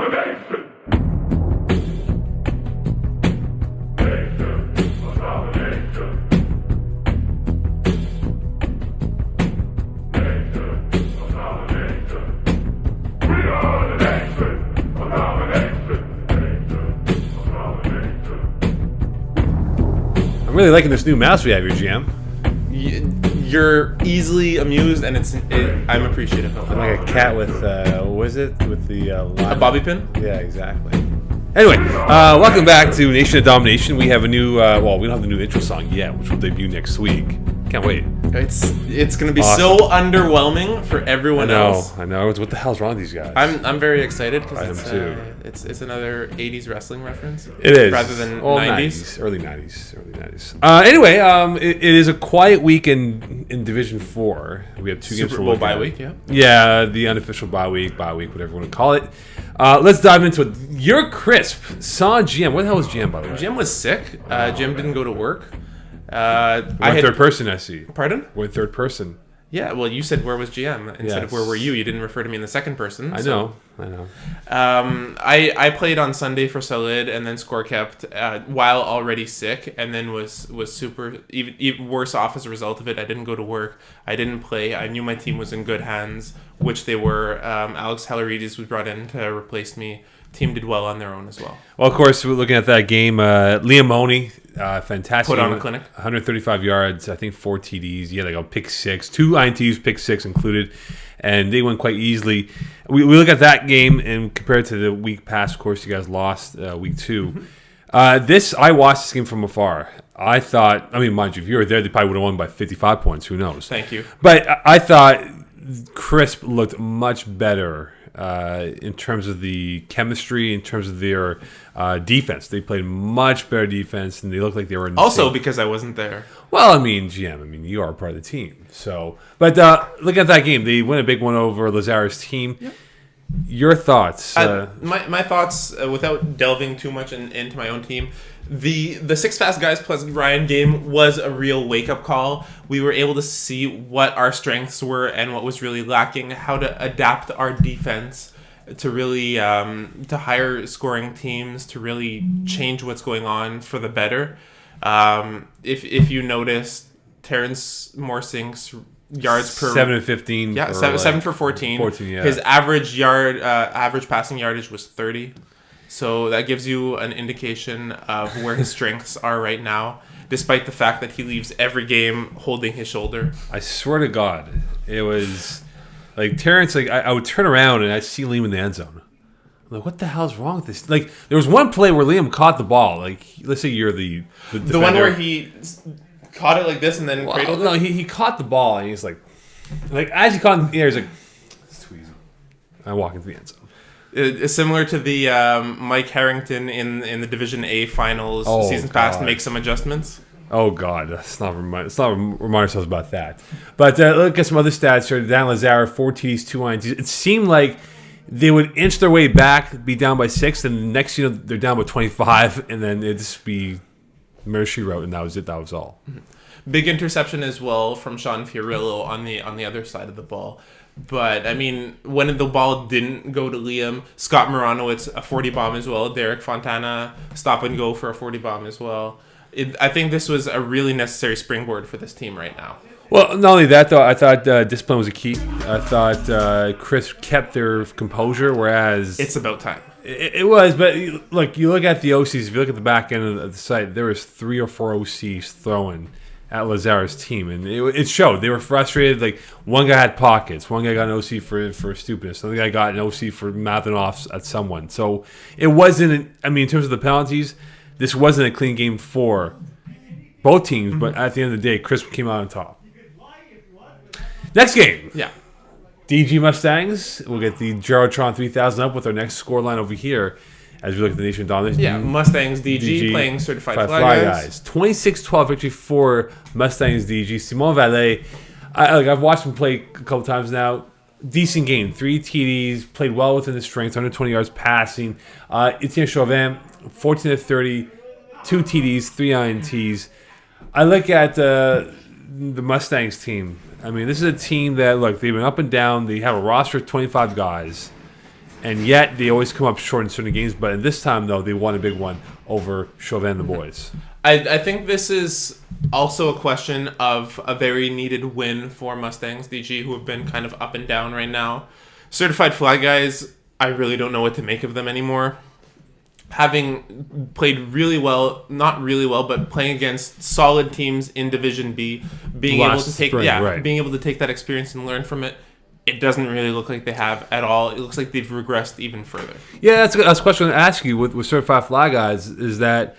I'm really liking this new mouse we have here, GM. You're easily amused, and I'm appreciative of it. I'm like a cat with, what is it? With the A bobby pin? Yeah, exactly. Anyway, welcome back to Nation of Domination. We have a new, we don't have the new intro song yet, which will debut next week. Can't wait. It's going to be Awesome. so underwhelming for everyone else. I know. What the hell's wrong with these guys? I'm very excited because I am too. It's another 80s wrestling reference. It is. Rather than All 90s. Early 90s. Anyway, it is a quiet week in Division 4. We have two games Super for Bowl look bye at. week, yeah. Yeah, the unofficial bye week, whatever you want to call it. Let's dive into it. You're crisp. Saw GM. What the hell was GM, by the way? Jim was sick. Jim didn't go to work. Third person, I see. Pardon? We're in third person. Yeah, well, you said where was GM instead of where were you. You didn't refer to me in the second person. I know. I played on Sunday for Solid and then score kept while already sick, and then was super even worse off as a result of it. I didn't go to work. I didn't play. I knew my team was in good hands, which they were. Alex Halarides was brought in to replace me. Team did well on their own as well. Well, of course, we're looking at that game. Liam Money, fantastic. Put on a clinic. 135 yards, I think 4 TDs. Yeah, like a pick six, 2 INTs, pick six included, and they went quite easily. We look at that game and compare it to the week past. Of course, you guys lost week 2. I watched this game from afar. I thought, mind you, if you were there, they probably would have won by 55 points. Who knows? Thank you. But I thought Crisp looked much better in terms of the chemistry, in terms of their defense. They played much better defense, and they looked like they were in the Also same. because I wasn't there. Well, GM, you are part of the team. So, but look at that game. They win a big one over Lazara's team. Yep. Your thoughts? My thoughts, without delving too much into my own team, the Six Fast Guys plus Ryan game was a real wake-up call. We were able to see what our strengths were and what was really lacking, how to adapt our defense to really to higher scoring teams, to really change what's going on for the better. If you notice, Terrence Morsink's yards per 7 and 15. Yeah, 7 for 14. 14, yeah. His average passing yardage was 30. So that gives you an indication of where his strengths are right now, despite the fact that he leaves every game holding his shoulder. I swear to God, it was like Terrence. Like I would turn around and I see Liam in the end zone. I'm like, what the hell's wrong with this? Like there was one play where Liam caught the ball. Like let's say you're the one where he caught it like this and then cradled it. No, he caught the ball and he's like as he caught it in the air, he's like, it's too easy. I walk into the end zone. It's similar to the Mike Harrington in the Division A finals season past. Make some adjustments. Oh God, let's not remind ourselves about that. But look at some other stats here. Dan Lazara, 4 TDs, 2 INTs. It seemed like they would inch their way back, be down by 6, and the next they're down by 25, and then it'd just be Mercy Road, and that was it. That was all. Big interception as well from Sean Fiorillo on the other side of the ball. But, when the ball didn't go to Liam, Scott Moranowitz, a 40 bomb as well. Derek Fontana, stop and go for a 40 bomb as well. I think this was a really necessary springboard for this team right now. Well, not only that, though, I thought discipline was a key. I thought Chris kept their composure, whereas... It's about time. It was, but look, you look at the OCs, if you look at the back end of the site, there was 3 or 4 OCs throwing at Lazara's team, and it showed. They were frustrated. Like, one guy had pockets. One guy got an OC for stupidness. Another guy got an OC for mouthing off at someone. So it wasn't, in terms of the penalties, this wasn't a clean game for both teams, but at the end of the day, Chris came out on top. Next game. Yeah. DG Mustangs. We'll get the Gerotron 3000 up with our next scoreline over here as we look at the Nation of Domination. Yeah, Mustangs DG playing Certified Flyguyz. 26-12 victory for Mustangs DG. Simon Vallée, I've watched him play a couple times now. Decent game. 3 TDs, played well within his strengths, 120 yards passing. Etienne Chauvin, 14-30, 2 TDs, 3 INTs. I look at the Mustangs team. This is a team that, look, they've been up and down. They have a roster of 25 guys. and yet they always come up short in certain games. But in this time, though, they won a big one over Chauvin and the boys. I think this is also a question of a very needed win for Mustangs DG, who have been kind of up and down right now. Certified Flyguyz, I really don't know what to make of them anymore. Having played really well, not really well, but playing against solid teams in Division B, being able to take that experience and learn from it, it doesn't really look like they have at all. It looks like they've regressed even further. Yeah, that's a question to ask you with Certified Flyguyz is that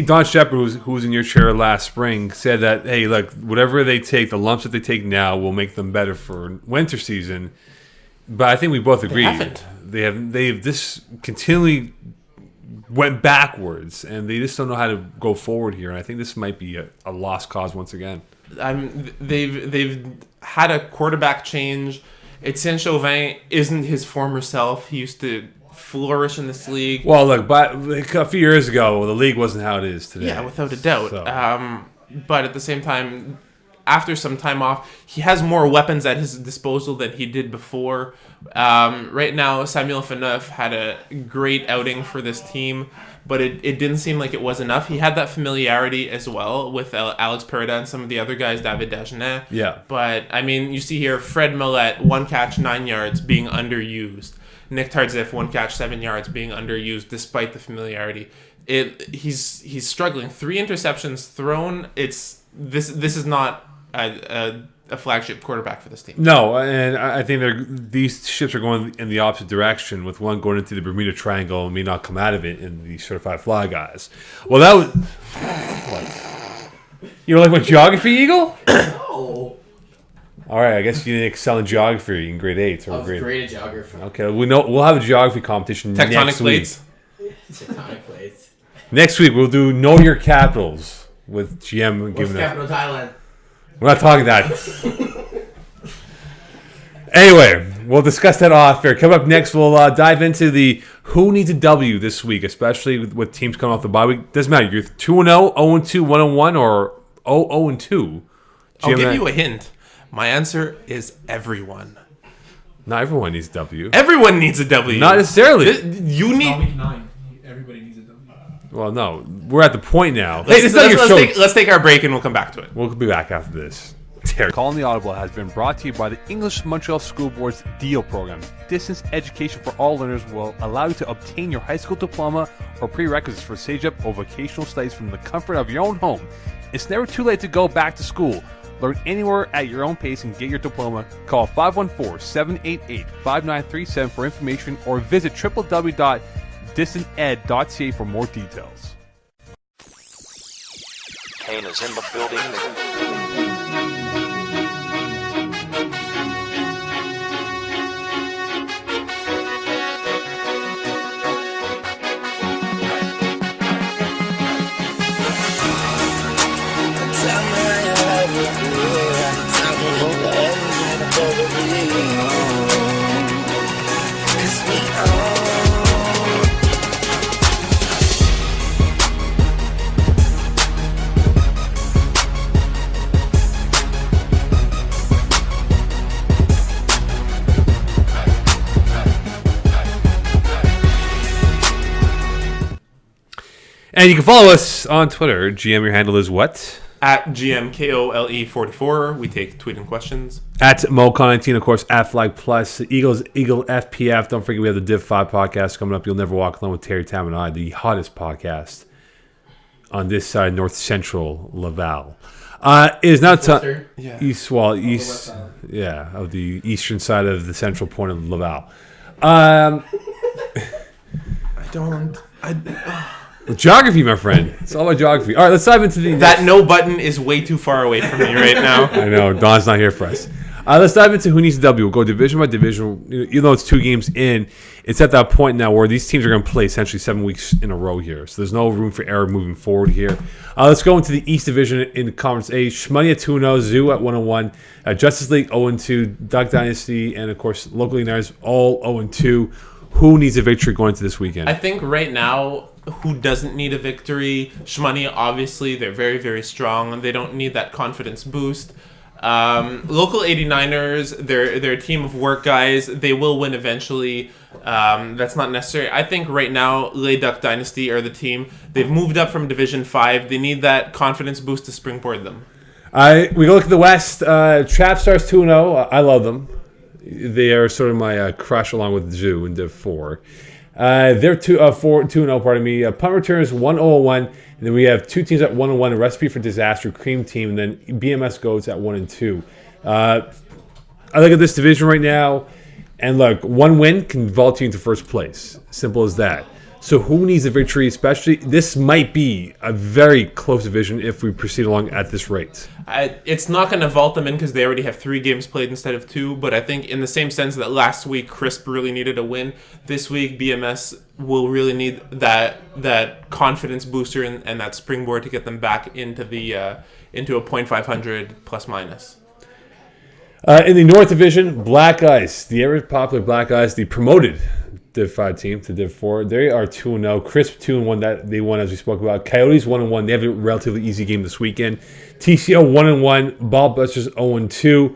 Don Shepard, who was in your chair last spring, said that, hey, look, whatever they take, the lumps that they take now will make them better for winter season. But I think we both agree they've this continually went backwards, and they just don't know how to go forward here. And I think this might be a lost cause once again. They've had a quarterback change. Etienne Chauvin isn't his former self. He used to flourish in this league. Well, look, but a few years ago, the league wasn't how it is today. Yeah, without a doubt. So. But at the same time, after some time off, he has more weapons at his disposal than he did before. Right now, Samuel Faneuf had a great outing for this team, but it didn't seem like it was enough. He had that familiarity as well with Alex Pereda and some of the other guys, David Dagenet. Yeah. But, I mean, you see here, Fred Millette, 1 catch, 9 yards, being underused. Nick Tardif, 1 catch, 7 yards, being underused despite the familiarity. He's struggling. 3 interceptions thrown. This is not a flagship quarterback for this team. No, and I think these ships are going in the opposite direction, with one going into the Bermuda Triangle and may not come out of it in the Certified Flyguyz. Well, that was... What? You don't like my geography, Eagle? No. All right, I guess you didn't excel in geography in grade 8 or grade. Great at geography. Okay, we'll have a geography competition next plates. week. Tectonic plates. Next week we'll do Know Your Capitals with GM What's giving the capital of Thailand? We're not talking that. Anyway, we'll discuss that off air. Coming up next, we'll dive into the who needs a W this week, especially with teams coming off the bye week. Doesn't matter. You're 2-0, 0-2, 1-1, or 0-2. I'll give you a hint. My answer is everyone. Not everyone needs a W. Everyone needs a W. Not necessarily. You need. Week 9. Everybody needs a W. Well, no. We're at the point now. Let's take our break and we'll come back to it. We'll be back after this. Calling the Audible has been brought to you by the English Montreal School Board's DEAL program. Distance education for all learners will allow you to obtain your high school diploma or prerequisites for CEGEP or vocational studies from the comfort of your own home. It's never too late to go back to school. Learn anywhere at your own pace and get your diploma. Call 514-788-5937 for information or visit www.distanted.ca for more details. Kane is in the building. And you can follow us on Twitter. GM, your handle is what? At GMKOLE44. We take tweeting questions. At Moe Khan 19, of course, at Flag Plus. Eagle FPF. Don't forget we have the Div 5 podcast coming up. You'll Never Walk Alone with Terry Tam and I, the hottest podcast on this side, North Central Laval. It is now time. Yeah. East, yeah, of the eastern side of the central point of Laval. Geography, my friend. It's all about geography. All right, let's dive into the... That no button is way too far away from me right now. I know. Don's not here for us. Let's dive into who needs a W. We'll go division by division. Even though it's 2 games in, it's at that point now where these teams are going to play essentially 7 weeks in a row here. So there's no room for error moving forward here. Let's go into the East Division in Conference A. Shmoney at 2-0, Zoo at 1-1, Justice League 0-2, Duck Dynasty, and of course, Local United all 0-2. Who needs a victory going into this weekend? I think right now, who doesn't need a victory? Shmoney, obviously, they're very, very strong, and they don't need that confidence boost. Local 89ers, they're a team of work guys. They will win eventually. That's not necessary. I think right now, Les Duck Dynasty are the team. They've moved up from Division 5. They need that confidence boost to springboard them. We go look at the West. Trap Stars 2-0. I love them. They are sort of my crush along with Zoo in Div 4. They're 2-0, pardon me. Punt Returns 1-0-1. And then we have two teams at 1-1, a Recipe for Disaster, Cream Team, and then BMS Goats at 1-2. I look at this division right now, and look, one win can vault you into first place. Simple as that. So who needs a victory? Especially, this might be a very close division if we proceed along at this rate. It's not going to vault them in because they already have 3 games played instead of 2. But I think in the same sense that last week Crisp really needed a win, this week BMS will really need that confidence booster and that springboard to get them back into a .500 plus minus. In the North Division, Flyguyz, the ever popular Flyguyz, the promoted Div 5 team to Div 4. They are 2-0. Crisp 2-1 that they won as we spoke about. Coyotes 1-1. They have a relatively easy game this weekend. TCO 1-1. Ballbusters 0-2.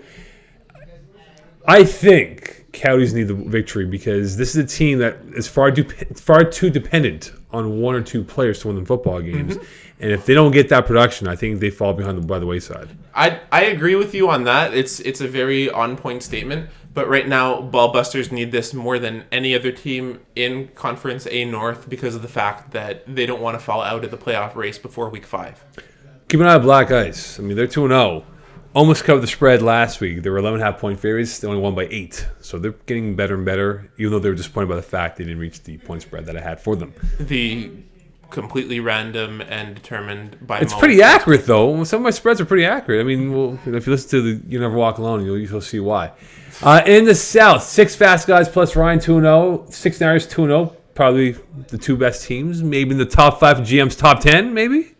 I think Coyotes need the victory because this is a team that is far too dependent on 1 or 2 players to win them football games. Mm-hmm. And if they don't get that production, I think they fall by the wayside. I agree with you on that. It's a very on-point statement. But right now, Ballbusters need this more than any other team in Conference A North because of the fact that they don't want to fall out of the playoff race before Week 5. Keep an eye on Flyguyz. I mean, they're 2-0. Almost covered the spread last week. They were 11.5-point favorites. They only won by 8. So they're getting better and better, even though they were disappointed by the fact they didn't reach the point spread that I had for them. The completely random and determined by It's pretty accurate, though. Some of my spreads are pretty accurate. I mean, well, if you listen to the You Never Walk Alone, you'll see why. In the South, 6 Fast Guys plus Ryan 2-0, 6 Niners 2-0. Probably the 2 best teams. Maybe in the top 5 GM's top 10, maybe?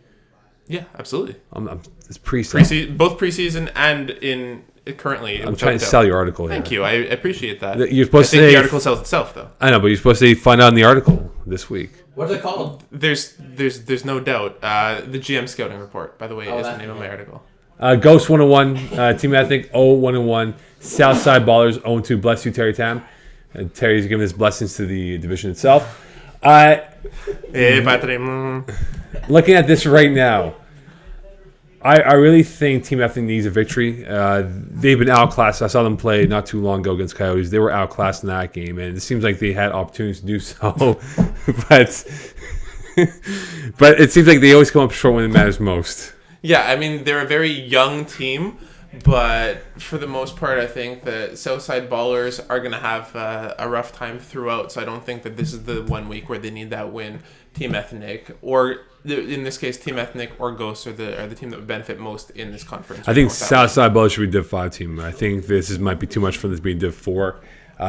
Yeah, absolutely. It's preseason. Both preseason and in currently. I'm trying to sell your article here. Thank you. I appreciate that. You're supposed I think to say, the article sells itself, though. I know, but you're supposed to find out in the article this week. What's it called? There's no doubt. The GM Scouting Report, by the way, is the name of my article. Ghost 1-1, Team Ethnic 0-1-1, Southside Ballers 0-2. Bless you, Terry Tam. And Terry's giving his blessings to the division itself. Looking at this right now, I really think Team Ethnic needs a victory. They've been outclassed. I saw them play not too long ago against Coyotes. They were outclassed in that game, and it seems like they had opportunities to do so. but it seems like they always come up short when it matters most. Yeah, I mean, they're a very young team, but for the most part, I think the Southside Ballers are going to have a rough time throughout, so I don't think that this is the 1 week where they need that win. Team Ethnic, or in this case, Team Ethnic or Ghosts are the team that would benefit most in this conference. I think Southside Ballers should be Div 5 team. I think might be too much for them to be Div 4.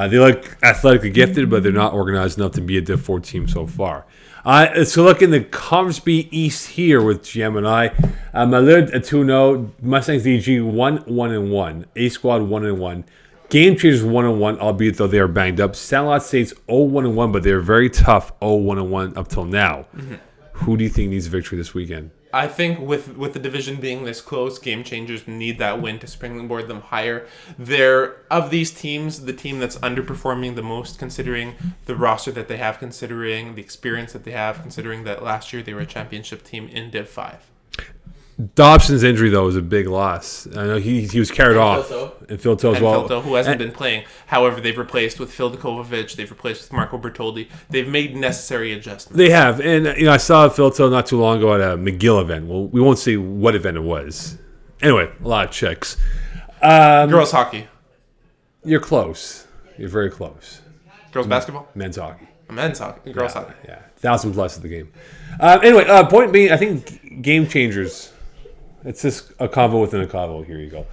They look athletically gifted, but they're not organized enough to be a Div 4 team so far. So look in the Conference B East here with GM and I. Malud 2-0, Mustangs DG 1-1-1, A Squad 1-1, Game Changers 1-1, albeit though they are banged up. Sandlot States 0-1-1, but they're very tough 0-1-1 up till now. Mm-hmm. Who do you think needs a victory this weekend? I think with the division being this close, Game Changers need that win to springboard them higher. They're, of these teams, the team that's underperforming the most, considering the roster that they have, considering the experience that they have, considering that last year they were a championship team in Div 5. Dobson's injury, though, was a big loss. I know he was carried off. And Phil Toe as well. Phil Toe, who hasn't been playing. However, they've replaced with Phil Dikovic. They've replaced with Marco Bertoldi. They've made necessary adjustments. They have. And I saw Phil Toe not too long ago at a McGill event. Well, we won't say what event it was. Anyway, a lot of chicks. Girls hockey. You're close. You're very close. Girls basketball? Men's hockey. Men's hockey. Girls hockey. Yeah. 1,000 plus of the game. Anyway, point being, I think Game Changers... It's just a convo within a convo. Here you go.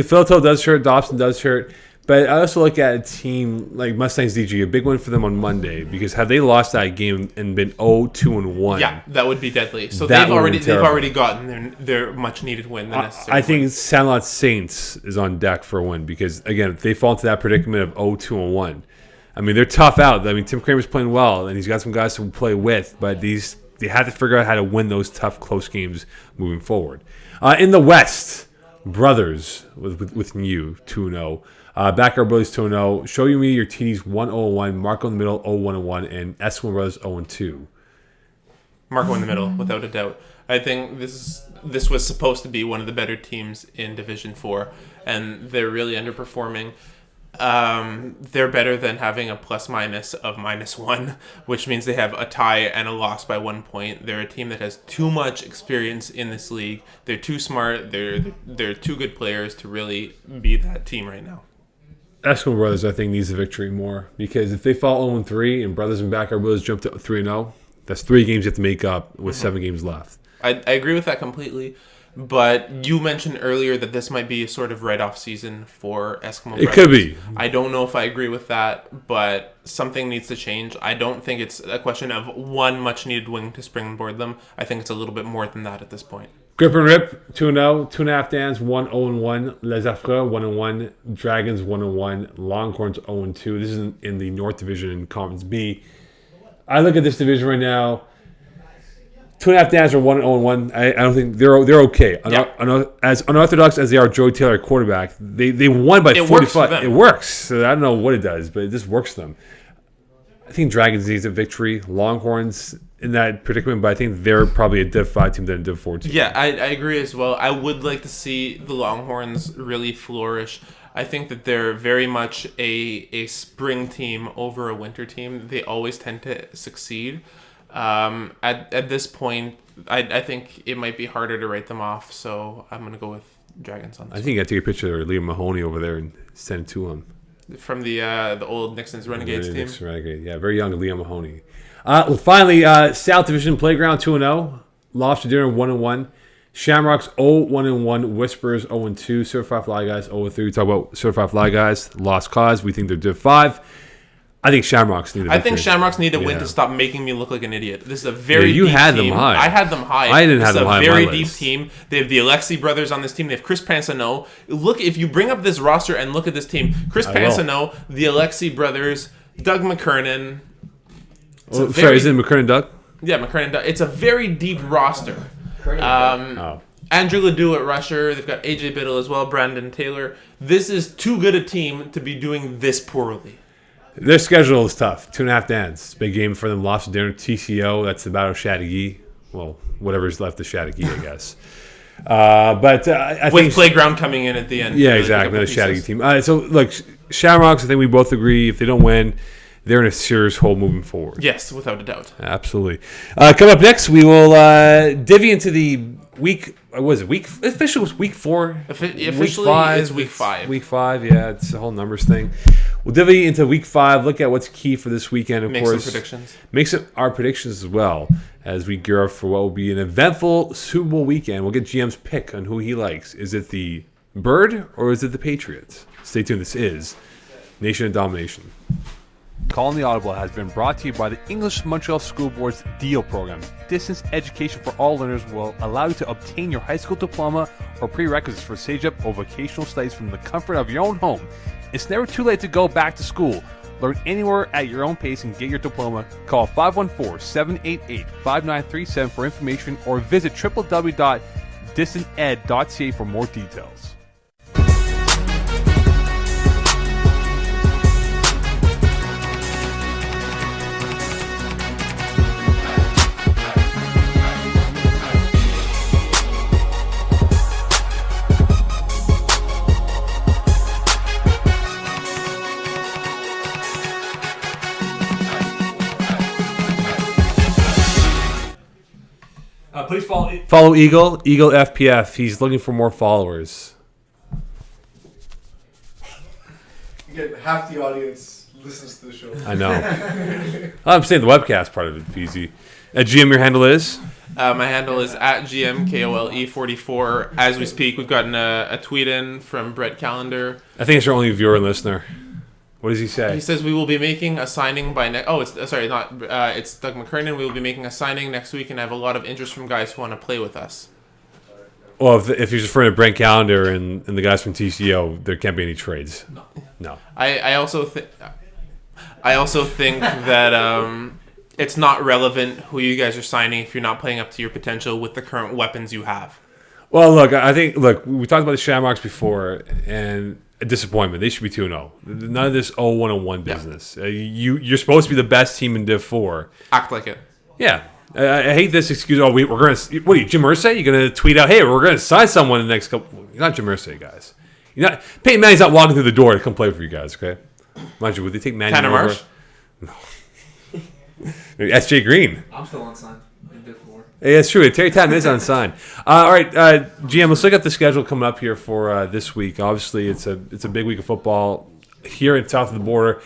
Phil Toe does hurt. Dobson does hurt. But I also look at a team like Mustangs DG, a big win for them on Monday, because had they lost that game and been 0-2-1, yeah, that would be deadly. So they've already gotten their much needed win. I think Sandlot Saints is on deck for a win because again, if they fall into that predicament of 0-2-1, I mean they're tough out. I mean Tim Kramer's playing well and he's got some guys to play with, but they had to figure out how to win those tough, close games moving forward. In the West, Brothers with you 2-0. Backyard Brothers 2-0. Show me your TDs 1-0-1. Marco in the middle 0-1-1, and S1 Brothers 0-2. Marco in the middle, without a doubt. I think this was supposed to be one of the better teams in Division 4, and they're really underperforming. They're better than having a plus-minus of -1, which means they have a tie and a loss by 1 point. They're a team that has too much experience in this league. They're too smart. They're too good players to really be that team right now. S1 Brothers, I think, needs a victory more, because if they fall 0-3 and Brothers and Backyard Brothers jump to 3-0, that's 3 games you have to make up with 7 games left. I agree with that completely. But you mentioned earlier that this might be a sort of write-off season for Eskimo Brothers. It could be. I don't know if I agree with that, but something needs to change. I don't think it's a question of one much-needed win to springboard them. I think it's a little bit more than that at this point. Grip and Rip 2-0. 2.5 Dans 1-0-1. Les Affreux 1-1. Dragons 1-1. Longhorns 0-2. This is in the North Division in Conference B. I look at this division right now. 2.5 Dans are 1-0-1. I don't think they're okay. Yep. As unorthodox as they are, Joey Taylor, quarterback, they won by 45. It works. So I don't know what it does, but it just works for them. I think Dragons needs a victory. Longhorns in that predicament, but I think they're probably a Div 5 team than a Div 4 team. Yeah, I agree as well. I would like to see the Longhorns really flourish. I think that they're very much a spring team over a winter team. They always tend to succeed. At this point, I think it might be harder to write them off, so I'm going to go with Dragons on this. I think I take a picture of Liam Mahoney over there and send it to him. From the old Nixon's Renegades team? Nixon Renegade. Yeah, very young Liam Mahoney. Finally, South Division Playground 2-0. Lobster Dinner 1-1. Shamrocks 0-1-1. Whispers 0-2. Certified Flyguyz 0-3. We talk about Certified Flyguyz. Lost cause. We think they're Div 5. I think Shamrocks need a victory. I think Shamrocks need a win to stop making me look like an idiot. This is a very deep team. You had them high. I had them high. I didn't have them high on my list. This is a very deep team. They have the Alexi brothers on this team. They have Chris Pansano. Look, if you bring up this roster and look at this team, Chris Pansano, the Alexi brothers, Doug McKernan. Sorry, is it McKernan Doug? Yeah, McKernan Doug. It's a very deep roster. Andrew Ledoux at rusher. They've got AJ Biddle as well, Brandon Taylor. This is too good a team to be doing this poorly. Their schedule is tough. 2.5 Dans. Big game for them. Lobster Dinner, TCO. That's the Battle of Chattagee. Well, whatever's left of Chattagee, I guess. But I with think Playground coming in at the end. Yeah, exactly. Another Chattagee team. So, look, Shamrocks, I think we both agree, if they don't win, they're in a serious hole moving forward. Yes, without a doubt. Absolutely. Coming up next, we will divvy into the week. Was it week? Officially, was week 4. Officially, it's week 5. Week 5, yeah. It's the whole numbers thing. We'll divvy into week 5. Look at what's key for this weekend. Of course, make some predictions. Make some our predictions as well as we gear up for what will be an eventful Super Bowl weekend. We'll get GM's pick on who he likes. Is it the Bird or is it the Patriots? Stay tuned. This is Nation and Domination. Calling the Audible has been brought to you by the English Montreal School Board's DEAL program. Distance education for all learners will allow you to obtain your high school diploma or prerequisites for CEGEP or vocational studies from the comfort of your own home. It's never too late to go back to school. Learn anywhere at your own pace and get your diploma. Call 514-788-5937 for information or visit www.distanted.ca for more details. Please follow Eagle FPF. He's looking for more followers. Get half the audience listens to the show. I know. I'm saying the webcast part of it, PZ. GM, your handle is? My handle is at GMKOLE44. As we speak, we've gotten a tweet in from Brett Callender. I think it's your only viewer and listener. What does he say? He says we will be making a signing by next. Oh, it's Doug McKernan. We will be making a signing next week, and I have a lot of interest from guys who want to play with us. Well, if you're just referring to Brent Calendar and the guys from TCO, there can't be any trades. No. I also think that it's not relevant who you guys are signing if you're not playing up to your potential with the current weapons you have. Well, look, I think we talked about the Shamrocks before, and a disappointment. They should be 2-0. None of this 0-1-1 business. You're supposed to be the best team in Div 4. Act like it. Yeah. I hate this excuse. Oh, we're going to. What are you, Jim Irsay? You're going to tweet out, hey, we're going to sign someone in the next couple. You're not Jim Irsay, guys. You're not. Peyton Manning's not walking through the door to come play for you guys, okay? Mind you, would they take Manning Tanner over? Marsh? No. SJ Green. I'm still on sign. In Div 4. Yeah, it's true. Terry Tatton is on sign. All right, GM, let's look at the schedule coming up here for this week. Obviously, it's a big week of football here in south of the border.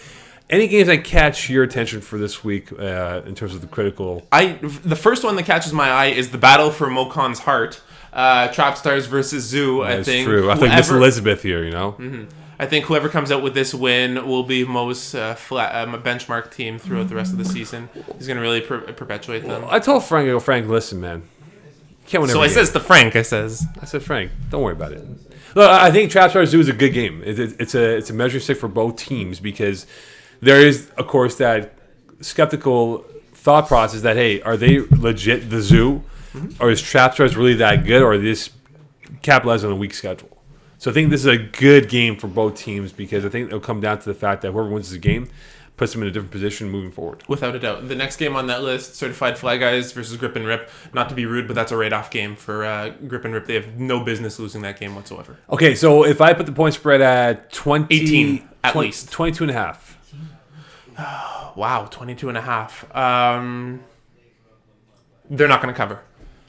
Any games that catch your attention for this week in terms of the critical? The first one that catches my eye is the battle for Moe Khan's heart. Trap Stars versus Zoo. That's true. I think Miss Elizabeth here, you know? Mm-hmm. I think whoever comes out with this win will be Moe's benchmark team throughout the rest of the season. He's going to really perpetuate them. I told Frank, listen, man. Can't win every game. says to Frank, I said, Frank, don't worry about it. Look, I think Trap Stars Zoo is a good game. It's a measuring stick for both teams because there is, of course, that skeptical thought process that, hey, are they legit the Zoo? Mm-hmm. Or is Trap Stars really that good? Or are they just capitalized on a weak schedule? So I think this is a good game for both teams because I think it'll come down to the fact that whoever wins the game puts them in a different position moving forward. Without a doubt. The next game on that list, Certified Flyguyz versus Grip and Rip. Not to be rude, but that's a write-off game for Grip and Rip. They have no business losing that game whatsoever. Okay, so if I put the point spread at 18, at least. 22 and a half. Wow, 22 and a half. They're not going to cover.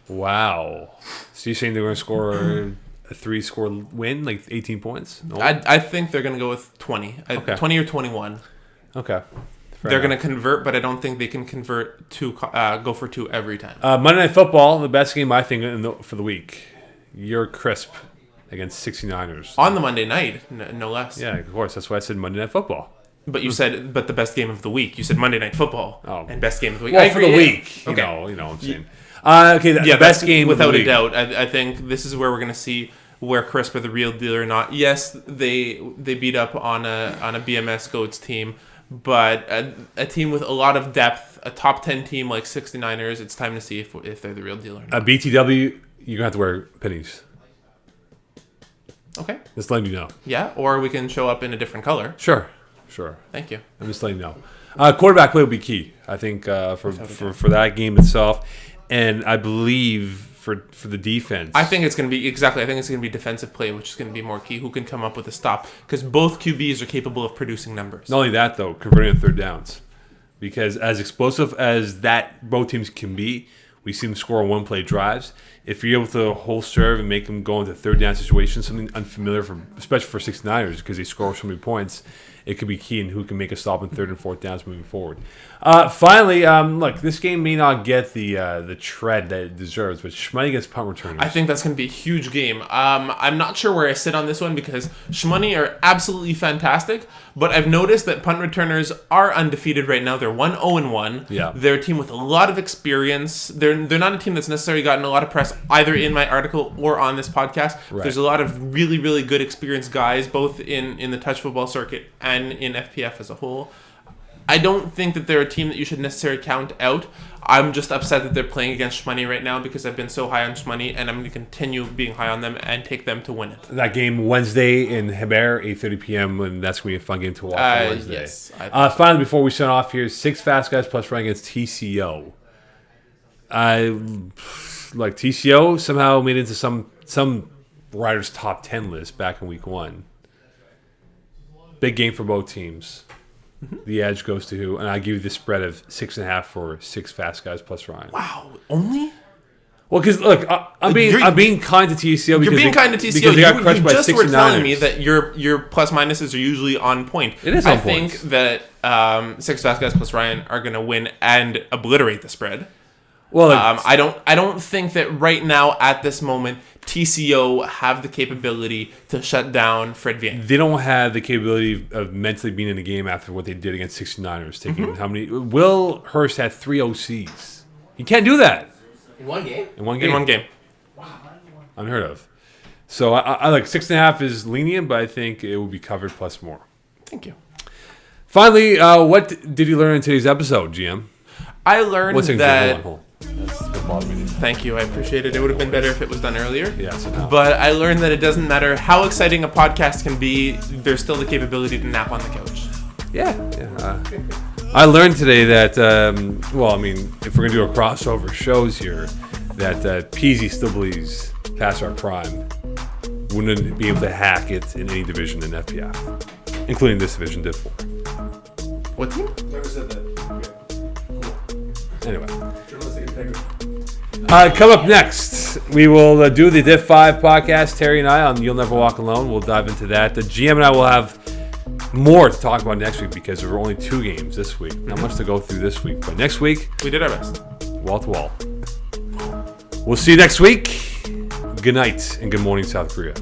Wow. So you're saying they're going to score a 3-score win, like 18 points? No? I think they're going to go with 20. Okay. 20 or 21. Okay. They're going to convert, but I don't think they can convert to go for 2 every time. Monday Night Football, the best game I think for the week. You're crisp against 69ers. On the Monday night, no less. Yeah, of course. That's why I said Monday Night Football. But you said, the best game of the week. You said Monday Night Football and best game of the week. Well, for the week. Okay. You know what I'm saying. The best game without of the a doubt. I think this is where we're going to see where Crisp are the real deal or not. Yes, they beat up on a BMS Goats team, but a team with a lot of depth, a top 10 team like 69ers, it's time to see if they're the real deal or not. BTW, you're going to have to wear pennies. Okay. Just letting you know. Yeah, or we can show up in a different color. Sure. Thank you. I'm just letting you know. Quarterback play will be key, I think, for that game itself. And I believe for the defense. I think it's going to be defensive play, which is going to be more key. Who can come up with a stop? Because both QBs are capable of producing numbers. Not only that, though, converting on third downs. Because as explosive as that both teams can be, we see them score on one-play drives. If you're able to hold serve and make them go into third down situations, something unfamiliar, especially for 69ers, because they score so many points, it could be key in who can make a stop in third and fourth downs moving forward. Finally, look, this game may not get the tread that it deserves, but Shmoney against punt returners. I think that's going to be a huge game. I'm not sure where I sit on this one because Shmoney are absolutely fantastic, but I've noticed that punt returners are undefeated right now. They're 1-0-1. Yeah. They're a team with a lot of experience. They're not a team that's necessarily gotten a lot of press either in my article or on this podcast. Right. There's a lot of really, really good experienced guys, both in the touch football circuit and in FPF as a whole. I don't think that they're a team that you should necessarily count out. I'm just upset that they're playing against Shmoney right now because I've been so high on Shmoney, and I'm going to continue being high on them and take them to win it. That game Wednesday in Hebert, 8:30 p.m., and that's going to be a fun game to watch on Wednesday. Yes. Finally, before we sign off here, 6 Fast Guys plus run against TCO. TCO somehow made it into some writer's top 10 list back in week 1. Big game for both teams. Mm-hmm. The edge goes to who? And I give you the spread of 6.5 for 6 Fast Guys plus Ryan. Wow, only? Well, because look, I'm being kind to TCO. You're being kind to TCO. Because they got crushed by 69ers. You just were telling me that your plus minuses are usually on point. It is on point. I think that 6 Fast Guys plus Ryan are going to win and obliterate the spread. Well, I don't think that right now at this moment TCO have the capability to shut down Fred Vienne. They don't have the capability of mentally being in the game after what they did against 69ers. Taking how many? Will Hurst had 3 OCs. He can't do that in one game. In one game. Wow. Unheard of. So I like 6.5 is lenient, but I think it will be covered plus more. Thank you. Finally, what did you learn in today's episode, GM? I learned that. That's Bob meeting. Thank you. I appreciate it. It would have been better if it was done earlier. Yeah, so now. But I learned that it doesn't matter how exciting a podcast can be, there's still the capability to nap on the couch. Yeah. I learned today that, if we're going to do a crossover shows here, that Peasy still believes past our prime wouldn't be able to hack it in any division in FPF, including this division, Div 4. What team? Never said that. Anyway. Journalistic integrity. Come up next, we will do the Div 5 podcast, Terry and I, on You'll Never Walk Alone. We'll dive into that. The GM and I will have more to talk about next week because there were only 2 games this week. Not much to go through this week, but next week, We did our best. wall to wall. We'll see you next week. Good night and good morning, South Korea.